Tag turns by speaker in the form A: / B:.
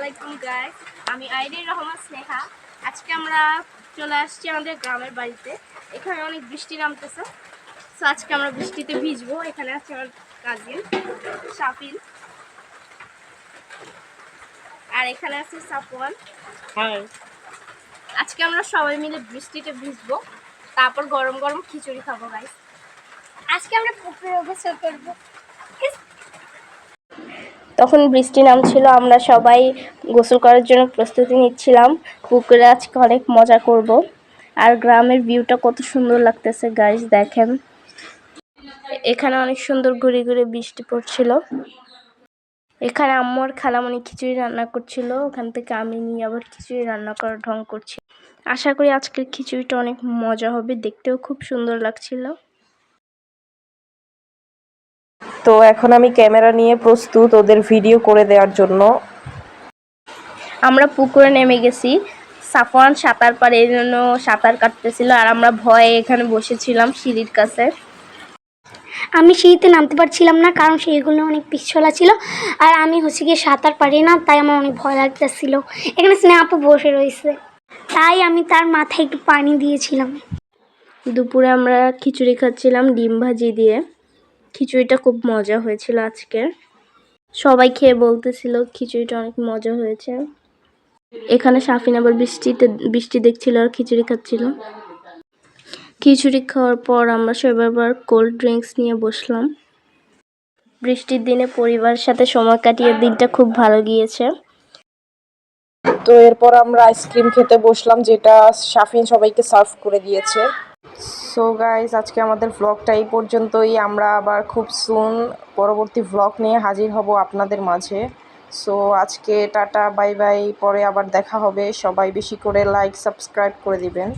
A: আলাইকুম গাইস, আমি আইরিন রহমান স্নেহা। আজকে আমরা চলে আসছি আমাদের গ্রামের বাড়িতে। এখানে অনেক বৃষ্টি নামতেছে, সো আজকে আমরা বৃষ্টিতে ভিজবো। এখানে আছে আমার কাজিন শাফিন, আর এখানে আছে সাফওয়ান। আজকে আমরা সবাই মিলে বৃষ্টিতে ভিজবো, তারপর গরম গরম খিচুড়ি খাবো গাইস। আজকে আমরা পুকুরে গোসল করবো। তখন বৃষ্টি নামছিল, আমরা সবাই গোসল করার জন্য প্রস্তুতি নিচ্ছিলাম। পুকুরে আজকে অনেক মজা করব। আর গ্রামের ভিউটা কত সুন্দর লাগতেছে গাইস, দেখেন। এখানে অনেক সুন্দর ঘুরে ঘুরে বৃষ্টি পড়ছিল। এখানে আম্মু আর খালামণি খিচুড়ি রান্না করছিল, ওখান থেকে আমি নিয়ে আবার খিচুড়ি রান্না করার ঢং করছি। আশা করি আজকের খিচুড়িটা অনেক মজা হবে, দেখতেও খুব সুন্দর লাগছিল।
B: তো এখন আমি ক্যামেরা নিয়ে প্রস্তুত ওদের ভিডিও করে দেওয়ার জন্য।
A: আমরা পুকুরে নেমে গেছি। সাফওয়ান সাঁতার পারে, এই জন্য সাঁতার কাটতেছিল, আর আমরা ভয়ে এখানে বসেছিলাম সিঁড়ির কাছে।
C: আমি সিঁড়িতে নামতে পারছিলাম না, কারণ সিঁড়িগুলো অনেক পিছলা ছিল, আর আমি গিয়ে সাঁতার পারি না, তাই আমার অনেক ভয় লাগতেছিল। এখানে স্নেহা আপু বসে রয়েছে, তাই আমি তার মাথায় একটু পানি দিয়েছিলাম।
A: দুপুরে আমরা খিচুড়ি খাচ্ছিলাম ডিম ভাজি দিয়ে। খিচুড়িটা খুব মজা হয়েছিল আজকে, সবাই খেয়ে বলতেছিল খিচুড়িটা অনেক মজা হয়েছে। এখানে শাফিন আবার বৃষ্টি দেখছিল আর খিচুড়ি খাচ্ছিল। খিচুড়ি খাওয়ার পর আমরা সবাই আবার কোল্ড ড্রিঙ্কস নিয়ে বসলাম। বৃষ্টির দিনে পরিবারের সাথে সময় কাটিয়ে দিনটা খুব ভালো গিয়েছে।
B: তো এরপর আমরা আইসক্রিম খেতে বসলাম, যেটা শাফিন সবাইকে সার্ভ করে দিয়েছে। সো গাইস, আজকে আমাদের ভ্লগটা এই পর্যন্তই। আমরা আবার খুব সুন পরবর্তী ভ্লগ নিয়ে হাজির হব আপনাদের মাঝে। সো আজকে টাটা, বাই বাই, পরে আবার দেখা হবে। সবাই বেশি করে লাইক সাবস্ক্রাইব করে দিবেন।